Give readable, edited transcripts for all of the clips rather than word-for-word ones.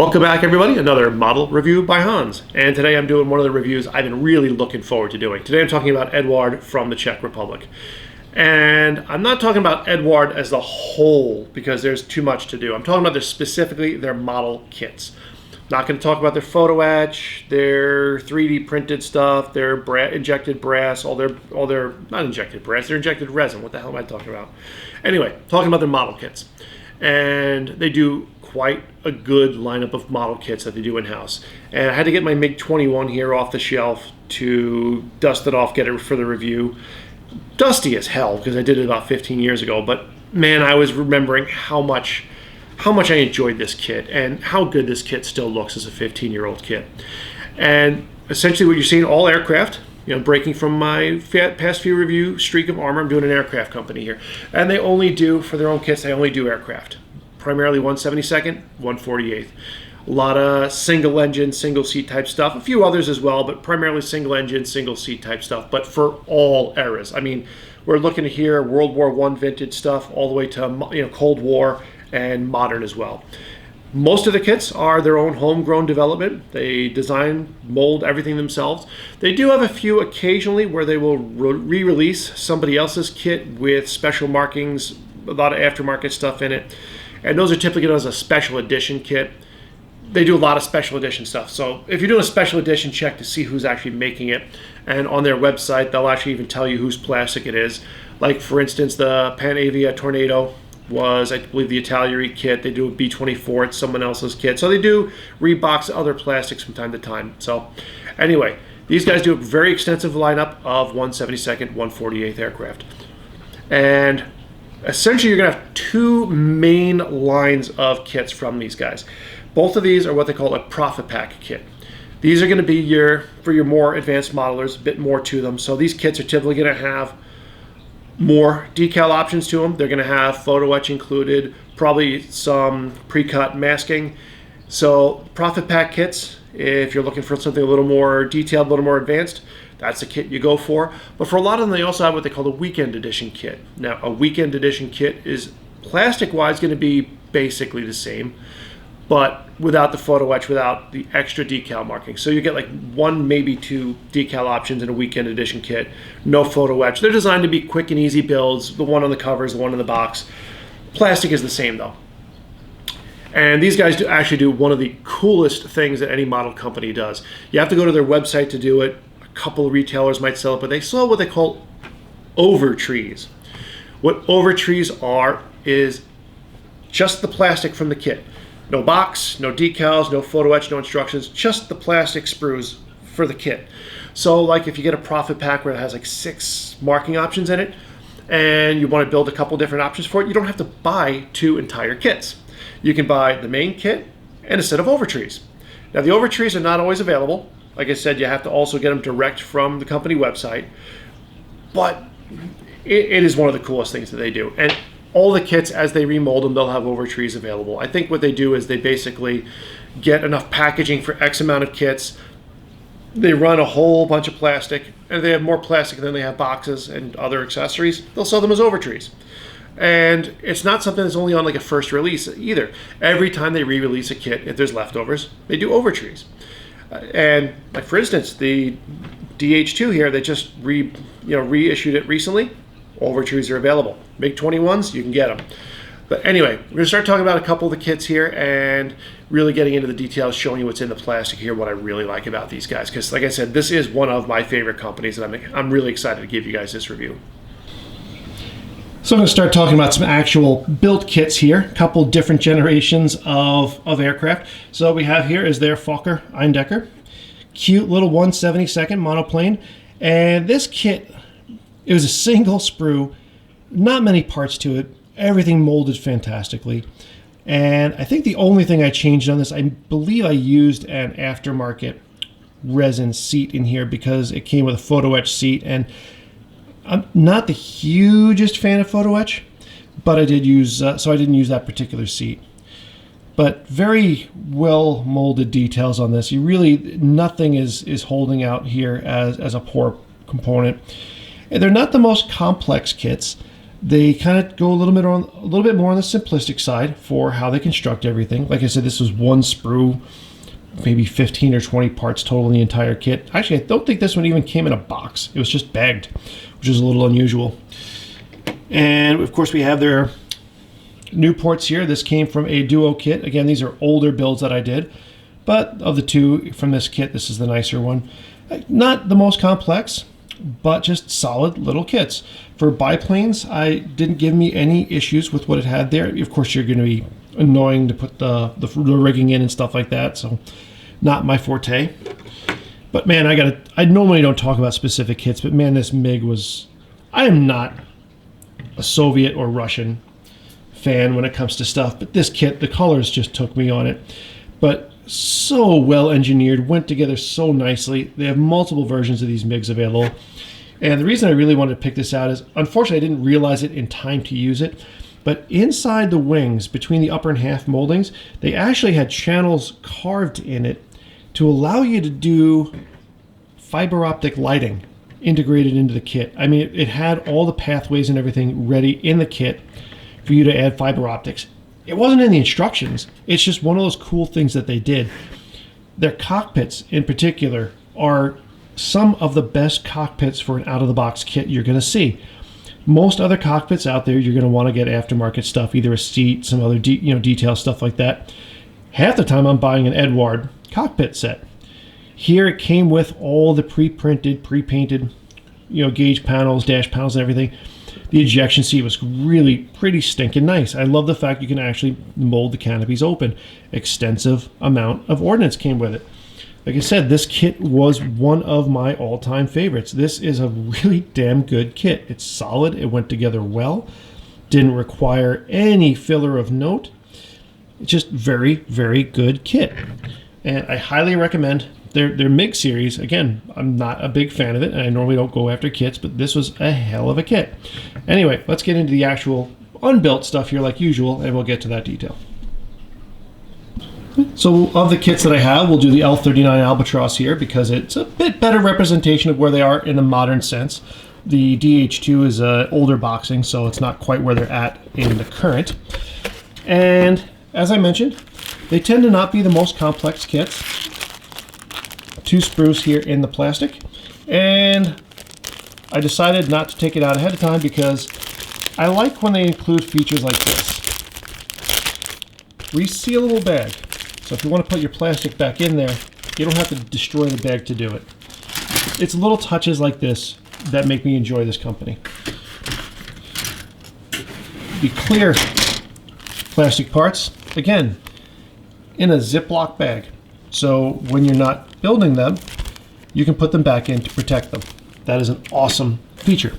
Welcome back, everybody. Another model review by Hans. And today I'm doing one of the reviews I've been really looking forward to doing. Today I'm talking about Eduard from the Czech Republic. And I'm not talking about Eduard as the whole because there's too much to do. I'm talking about specifically their model kits. Not going to talk about their PhotoEtch, their 3D printed stuff, their injected brass, all their not injected brass, their injected resin. What the hell am I talking about? Anyway, talking about their model kits. And they do quite a good lineup of model kits that they do in-house. And I had to get my MiG-21 here off the shelf to dust it off, get it for the review. Dusty as hell because I did it about 15 years ago, but man, I was remembering how much I enjoyed this kit and how good this kit still looks as a 15-year-old kit. And essentially what you're seeing, all aircraft, breaking from my past few review streak of armor. I'm doing an aircraft company here. And they only do, for their own kits, they only do aircraft. Primarily 172nd, 148th. A lot of single engine, single seat type stuff. A few others as well, but primarily single engine, single seat type stuff. But for all eras. I mean, we're looking at here World War I vintage stuff all the way to Cold War and modern as well. Most of the kits are their own homegrown development. They design, mold everything themselves. They do have a few occasionally where they will re-release somebody else's kit with special markings, a lot of aftermarket stuff in it. And those are typically done as a special edition kit. They do a lot of special edition stuff. So if you're doing a special edition, check to see who's actually making it. And on their website, they'll actually even tell you whose plastic it is. Like, for instance, the Panavia Tornado was, I believe, the Italian kit. They do a B-24, it's someone else's kit. So they do rebox other plastics from time to time. So anyway, these guys do a very extensive lineup of 172nd, 148th aircraft. And essentially you're going to have two main lines of kits from these guys. Both of these are what they call a profit pack kit. These are going to be for your more advanced modelers, a bit more to them. So these kits are typically going to have more decal options to them. They're going to have PhotoEtch included, probably some pre-cut masking. So profit pack kits, if you're looking for something a little more detailed, a little more advanced, that's the kit you go for. But for a lot of them, they also have what they call the weekend edition kit. Now, a weekend edition kit is plastic-wise going to be basically the same, but without the PhotoEtch, without the extra decal marking. So you get like one, maybe two decal options in a weekend edition kit. No PhotoEtch. They're designed to be quick and easy builds. The one on the covers, the one in the box. Plastic is the same though. And these guys actually do one of the coolest things that any model company does. You have to go to their website to do it. A couple of retailers might sell it, but they sell what they call overtrees. What overtrees are is just the plastic from the kit. No box, no decals, no PhotoEtch, no instructions, just the plastic sprues for the kit. So like if you get a profit pack where it has like 6 marking options in it and you want to build a couple different options for it, you don't have to buy 2 entire kits. You can buy the main kit and a set of overtrees. Now the overtrees are not always available. Like I said, you have to also get them direct from the company website, but it is one of the coolest things that they do. And all the kits, as they remold them, they'll have overtrees available. I think what they do is they basically get enough packaging for X amount of kits. They run a whole bunch of plastic, and they have more plastic than they have boxes and other accessories. They'll sell them as overtrees. And it's not something that's only on like a first release either. Every time they re-release a kit, if there's leftovers, they do overtrees. And like for instance, the DH2 here, they just reissued it recently. Overtrees are available. MiG-21s, you can get them. But anyway, we're going to start talking about a couple of the kits here and really getting into the details, showing you what's in the plastic here, what I really like about these guys. Because like I said, this is one of my favorite companies, and I'm really excited to give you guys this review. So I'm going to start talking about some actual built kits here, a couple different generations of aircraft. So what we have here is their Fokker Eindecker, cute little 172nd monoplane. And this kit, it was a single sprue, not many parts to it, everything molded fantastically. And I think the only thing I changed on this, I believe I used an aftermarket resin seat in here because it came with a PhotoEtch seat, and I'm not the hugest fan of PhotoEtch, but I did use, so I didn't use that particular seat. But very well molded details on this. Nothing is holding out here as a poor component. And they're not the most complex kits, They kind of go a little bit more on the simplistic side for how they construct everything. Like I said, this was one sprue, maybe 15 or 20 parts total in the entire kit. Actually, I don't think this one even came in a box. It was just bagged, which is a little unusual. And of course, we have their new ports here. This came from a duo kit. Again, these are older builds that I did, but of the two from this kit, this is the nicer one. Not the most complex, but just solid little kits. For biplanes, I didn't give me any issues with what it had there. Of course, you're going to be annoying to put the rigging in and stuff like that, so not my forte. But man, I normally don't talk about specific kits, but man, this MiG was, I am not a Soviet or Russian fan when it comes to stuff, but this kit, the colors just took me on it. But so well engineered, went together so nicely. They have multiple versions of these MiGs available. And the reason I really wanted to pick this out is, unfortunately, I didn't realize it in time to use it, but inside the wings, between the upper and half moldings, they actually had channels carved in it to allow you to do fiber optic lighting integrated into the kit. I mean, it had all the pathways and everything ready in the kit for you to add fiber optics. It wasn't in the instructions. It's just one of those cool things that they did. Their cockpits in particular are some of the best cockpits for an out-of-the-box kit you're going to see. Most other cockpits out there, you're going to want to get aftermarket stuff, either a seat, some other detail stuff like that. Half the time I'm buying an Eduard cockpit set. Here it came with all the pre-printed, pre-painted, gauge panels, dash panels, and everything. The ejection seat was really pretty stinking nice. I love the fact you can actually mold the canopies open. Extensive amount of ordnance came with it. Like I said, this kit was one of my all-time favorites. This is a really damn good kit. It's solid. It went together well. Didn't require any filler of note. It's just very, very good kit. And I highly recommend their MiG series. Again, I'm not a big fan of it, and I normally don't go after kits, but this was a hell of a kit. Anyway, let's get into the actual unbuilt stuff here like usual, and we'll get to that detail. So of the kits that I have, we'll do the L39 Albatross here because it's a bit better representation of where they are in a modern sense. The DH2 is older boxing, so it's not quite where they're at in the current. And as I mentioned, they tend to not be the most complex kits. 2 sprues here in the plastic. And I decided not to take it out ahead of time because I like when they include features like this. Resealable bag. So if you want to put your plastic back in there, you don't have to destroy the bag to do it. It's little touches like this that make me enjoy this company. The clear plastic parts, again, in a Ziploc bag. So when you're not building them, you can put them back in to protect them. That is an awesome feature.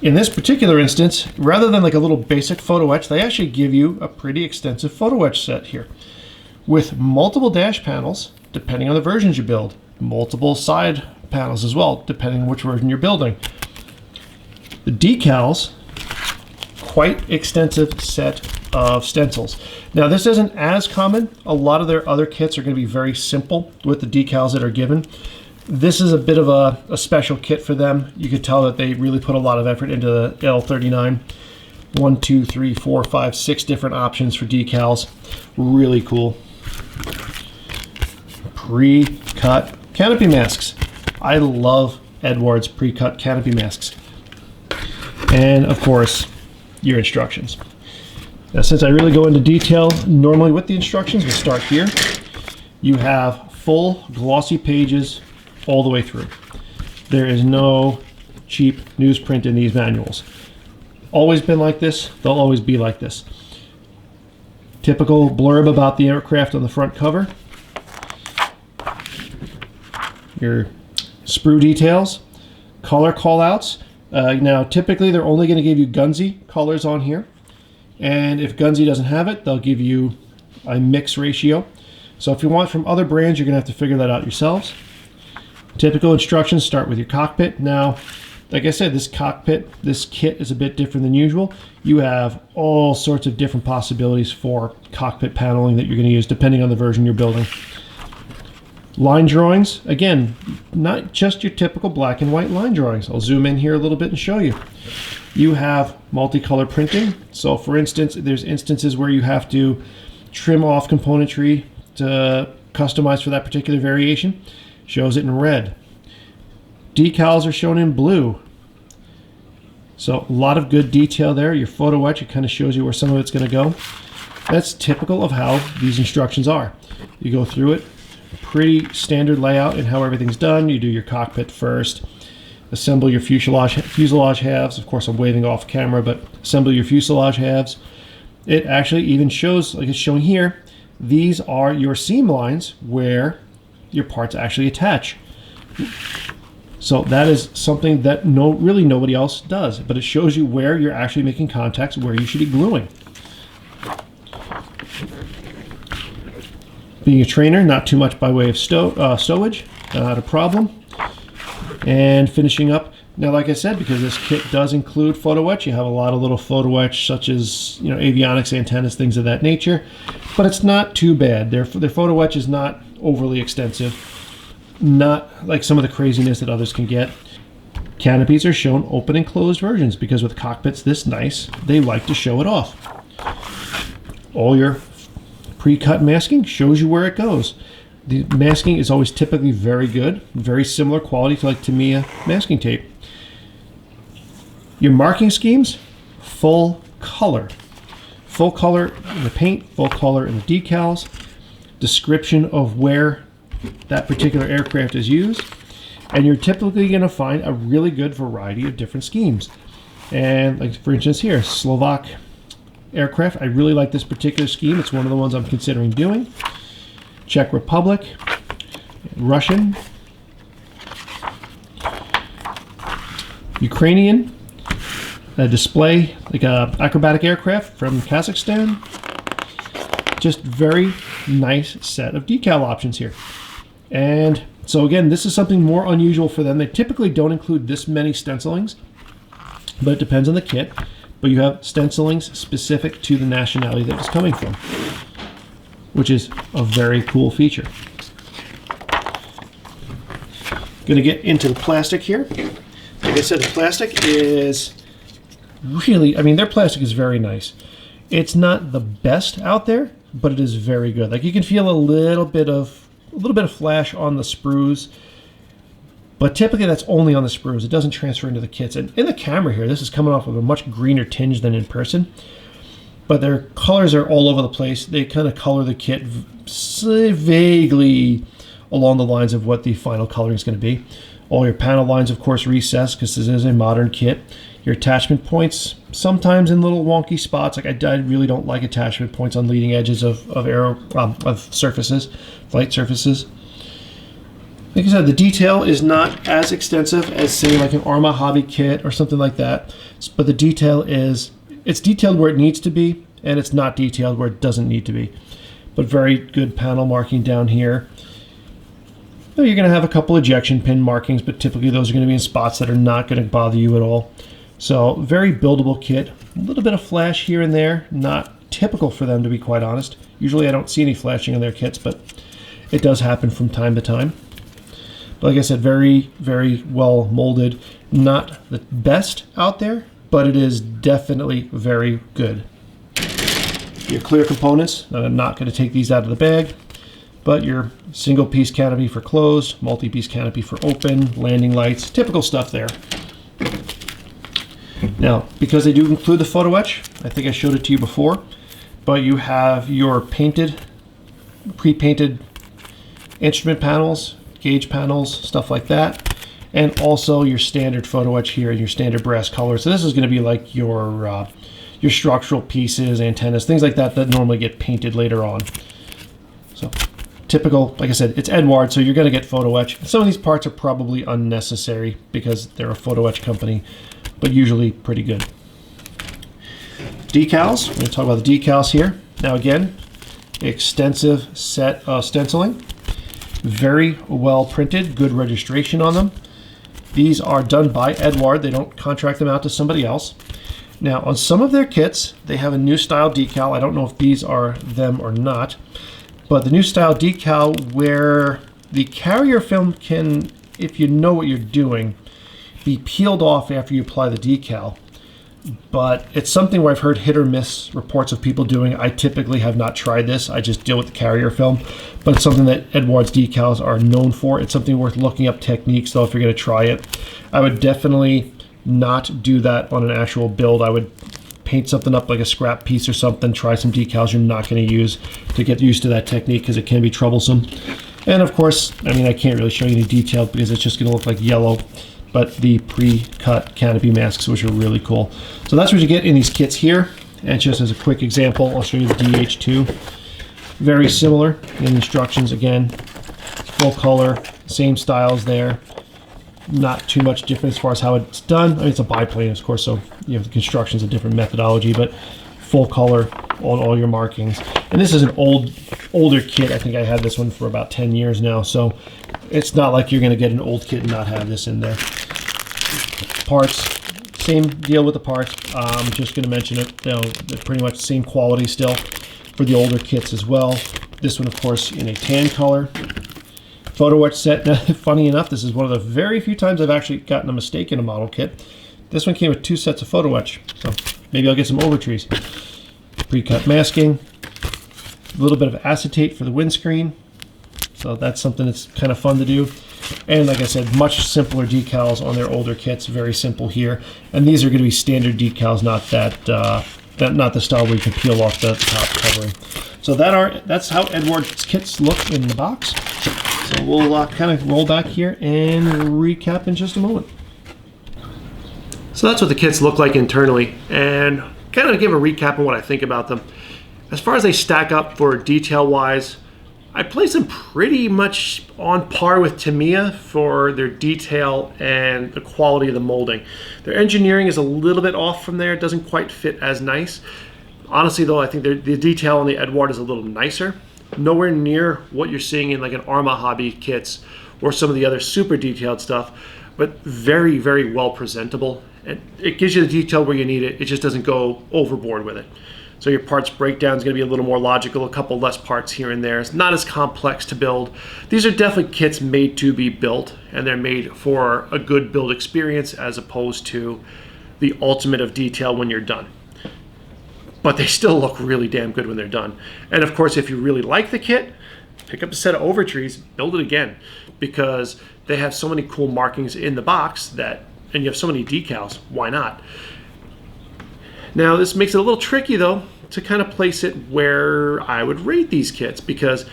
In this particular instance, rather than like a little basic PhotoEtch, they actually give you a pretty extensive PhotoEtch set here with multiple dash panels, depending on the versions you build, multiple side panels as well, depending on which version you're building. The decals, quite extensive set of stencils. Now this isn't as common. A lot of their other kits are going to be very simple with the decals that are given. This is a bit of a special kit for them. You could tell that they really put a lot of effort into the L39. 1, 2, 3, 4, 5, 6 different options for decals. Really cool. Pre-cut canopy masks. I love Eduard's pre-cut canopy masks. And of course, your instructions. Now, since I really go into detail normally with the instructions, we'll start here. You have full glossy pages all the way through. There is no cheap newsprint in these manuals. Always been like this, they'll always be like this. Typical blurb about the aircraft on the front cover. Your sprue details, color callouts. Now typically they're only going to give you Gunsy colors on here. And if Gunsy doesn't have it, they'll give you a mix ratio. So if you want from other brands, you're going to have to figure that out yourselves. Typical instructions start with your cockpit. Now, like I said, this kit is a bit different than usual. You have all sorts of different possibilities for cockpit paneling that you're going to use depending on the version you're building. Line drawings, again, not just your typical black and white line drawings. I'll zoom in here a little bit and show you. You have multicolor printing. So for instance, there's instances where you have to trim off componentry to customize for that particular variation. Shows it in red. Decals are shown in blue. So a lot of good detail there. Your PhotoEtch, it kind of shows you where some of it's going to go. That's typical of how these instructions are. You go through it, pretty standard layout in how everything's done. You do your cockpit first, assemble your fuselage halves. Of course, I'm waving off camera, but assemble your fuselage halves. It actually even shows, like it's showing here, these are your seam lines where your parts actually attach. So that is something that really nobody else does, but it shows you where you're actually making contacts, where you should be gluing. Being a trainer, not too much by way of stowage, not a problem. And finishing up, now like I said, because this kit does include PhotoEtch, you have a lot of little PhotoEtch such as avionics, antennas, things of that nature, but it's not too bad. Their PhotoEtch is not overly extensive, not like some of the craziness that others can get. Canopies are shown open and closed versions because with cockpits this nice, they like to show it off. All your pre-cut masking shows you where it goes. The masking is always typically very good, very similar quality to like Tamiya masking tape. Your marking schemes, full color. Full color in the paint, full color in the decals, description of where that particular aircraft is used, and you're typically going to find a really good variety of different schemes. And like for instance here, Slovak aircraft, I really like this particular scheme. It's one of the ones I'm considering doing. Czech Republic, Russian, Ukrainian, a display like a acrobatic aircraft from Kazakhstan. Just very nice set of decal options here. And so again, this is something more unusual for them. They typically don't include this many stencilings, but it depends on the kit. But you have stencilings specific to the nationality that it's coming from, which is a very cool feature. Gonna get into the plastic here. Like I said, the plastic is really, their plastic is very nice. It's not the best out there, but it is very good. Like you can feel a little bit of flash on the sprues, but typically that's only on the sprues. It doesn't transfer into the kits. And in the camera here, this is coming off with a much greener tinge than in person, but their colors are all over the place. They kind of color the kit vaguely along the lines of what the final coloring is going to be. All your panel lines, of course, recessed because this is a modern kit. Your attachment points, sometimes in little wonky spots. Like I really don't like attachment points on leading edges of surfaces, flight surfaces. Like I said, the detail is not as extensive as say like an Arma hobby kit or something like that. But the detail it's detailed where it needs to be, and it's not detailed where it doesn't need to be. But very good panel marking down here. You're going to have a couple ejection pin markings, but typically those are going to be in spots that are not going to bother you at all. So very buildable kit. A little bit of flash here and there, not typical for them to be quite honest. Usually I don't see any flashing in their kits, but it does happen from time to time. But like I said, very, very well molded. Not the best out there, but it is definitely very good. Your clear components, and I'm not going to take these out of the bag, but your single piece canopy for closed, multi-piece canopy for open, landing lights, typical stuff there. Now, because they do include the PhotoEtch, I think I showed it to you before, but you have your pre-painted instrument panels, gauge panels, stuff like that, and also your standard PhotoEtch here and your standard brass colors. So this is going to be like your structural pieces, antennas, things like that that normally get painted later on. So typical, like I said, it's Eduard, so you're going to get PhotoEtch. Some of these parts are probably unnecessary because they're a PhotoEtch company, but usually pretty good. Decals, we're going to talk about the decals here. Now again, extensive set of stenciling. Very well printed, good registration on them. These are done by Eduard. They don't contract them out to somebody else. Now on some of their kits, they have a new style decal. I don't know if these are them or not, but the new style decal where The carrier film can, if you know what you're doing, be peeled off after you apply the decal. But it's something where I've heard hit or miss reports of people doing. I typically have not tried this. I just deal with the carrier film. But it's something that Eduard's decals are known for. It's something worth looking up techniques, though, if you're going to try it. I would definitely not do that on an actual build. I would paint something up like a scrap piece or something, try some decals you're not going to use to get used to that technique, because it can be troublesome. And of course, I mean, I can't really show you any detail because it's just going to look like yellow, but the pre-cut canopy masks, which are really cool. So that's what you get in these kits here. And just as a quick example, I'll show you the DH2. Very similar in instructions. Again, full color, same styles there. Not too much different as far as how it's done. I mean, it's a biplane, of course, so you know the construction's a different methodology, but full color on all your markings. And this is an older kit. I think I had this one for about 10 years now, so it's not like you're going to get an old kit and not have this in there. Parts, same deal with the parts. I'm just going to mention it. You know, they're pretty much the same quality still for the older kits as well. This one, of course, in a tan color. PhotoEtch set. Now, funny enough, this is one of the very few times I've actually gotten a mistake in a model kit. This one came with 2 sets of PhotoEtch, so maybe I'll get some overtrees. Pre-cut masking, a little bit of acetate for the windscreen, so that's something that's kind of fun to do. And like I said, much simpler decals on their older kits, very simple here. And these are going to be standard decals, not not the style where you can peel off the top covering. So that's how Eduard's kits look in the box. So we'll kind of roll back here and recap in just a moment. So that's what the kits look like internally, and kind of give a recap on what I think about them. As far as they stack up for detail-wise, I place them pretty much on par with Tamiya for their detail and the quality of the molding. Their engineering is a little bit off from there. It doesn't quite fit as nice. Honestly, though, I think the detail on the Eduard is a little nicer. Nowhere near what you're seeing in like an Arma Hobby kits or some of the other super detailed stuff, but very, very well presentable. And it gives you the detail where you need it. It just doesn't go overboard with it. So your parts breakdown is going to be a little more logical, a couple less parts here and there. It's not as complex to build. These are definitely kits made to be built, and they're made for a good build experience as opposed to the ultimate of detail when you're done. But they still look really damn good when they're done. And of course, if you really like the kit, pick up a set of overtrees, build it again, because they have so many cool markings in the box that, and you have so many decals, why not? Now, this makes it a little tricky, though, to kind of place it where I would rate these kits, because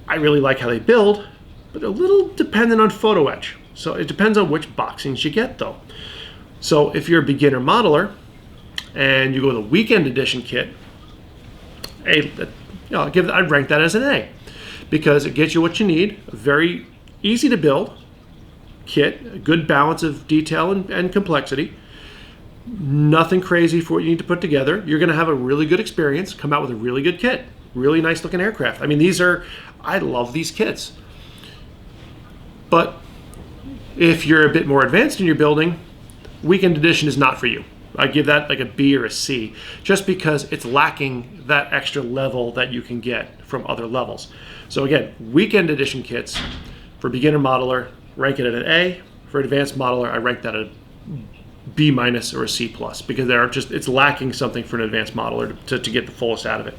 I really like how they build, but a little dependent on PhotoEtch. So it depends on which boxings you get, though. So if you're a beginner modeler and you go with a weekend edition kit, I'd rank that as an A, because it gets you what you need, a very easy to build kit, a good balance of detail and complexity. Nothing crazy for what you need to put together. You're going to have a really good experience, come out with a really good kit, really nice looking aircraft. I mean, I love these kits. But if you're a bit more advanced in your building, weekend edition is not for you. I give that like a B or a C, just because it's lacking that extra level that you can get from other levels. So again, weekend edition kits for beginner modeler, rank it at an A. For advanced modeler, I rank that at a B- or a C+, because it's lacking something for an advanced modeler to get the fullest out of it.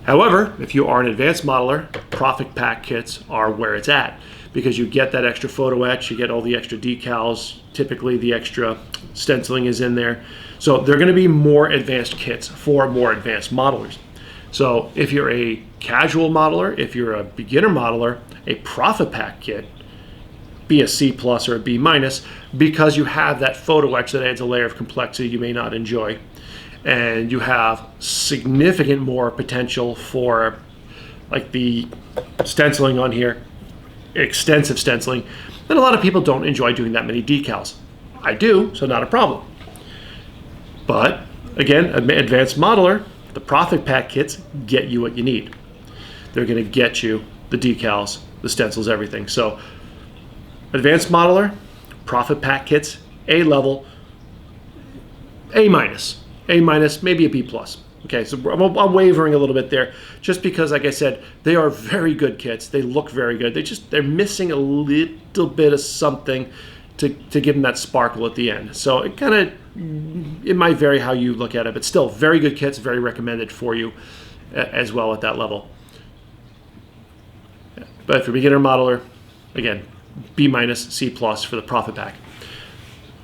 However, if you are an advanced modeler, Profit Pack kits are where it's at, because you get that extra PhotoEtch, you get all the extra decals, typically the extra stenciling is in there. So they're going to be more advanced kits for more advanced modelers. So if you're a casual modeler, if you're a beginner modeler, a Profit Pack kit, be a C+ or a B-, because you have that PhotoEtch that adds a layer of complexity you may not enjoy. And you have significant more potential for like the stenciling on here, extensive stenciling, and a lot of people don't enjoy doing that many decals. I do, so not a problem. But again, advanced modeler, the Profit Pack kits get you what you need. They're going to get you the decals, the stencils, everything. So advanced modeler, Profit Pack kits, A level, A-, maybe a B+. Okay, so I'm wavering a little bit there, just because, like I said, they are very good kits. They look very good. They're missing a little bit of something to give them that sparkle at the end. So it might vary how you look at it, but still very good kits, very recommended for you as well at that level. But for beginner modeler, again, B-, C+ for the Profit Pack.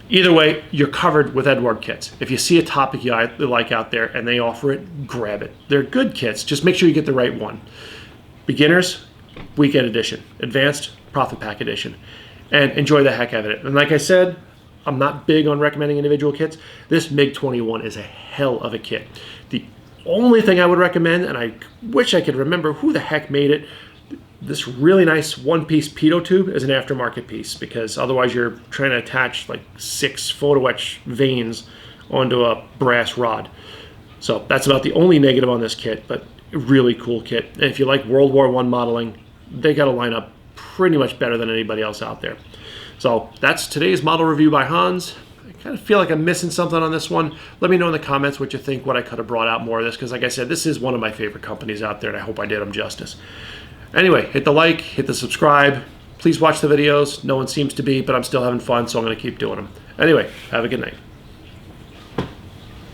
Either way, you're covered with Eduard kits. If you see a topic you like out there and they offer it, grab it. They're good kits. Just make sure you get the right one. Beginners, Weekend Edition. Advanced, Profit Pack Edition. And enjoy the heck out of it. And like I said, I'm not big on recommending individual kits. This MiG-21 is a hell of a kit. The only thing I would recommend, and I wish I could remember who the heck made it, this really nice one-piece pitot tube is an aftermarket piece, because otherwise you're trying to attach like 6 PhotoEtch vanes onto a brass rod. So that's about the only negative on this kit, but really cool kit. And if you like World War I modeling, they got a lineup pretty much better than anybody else out there. So that's today's model review by Hans. I kind of feel like I'm missing something on this one. Let me know in the comments what you think, what I could have brought out more of this, because like I said, this is one of my favorite companies out there, and I hope I did them justice. Anyway, hit the like, hit the subscribe. Please watch the videos. No one seems to be, but I'm still having fun, so I'm going to keep doing them. Anyway, have a good night.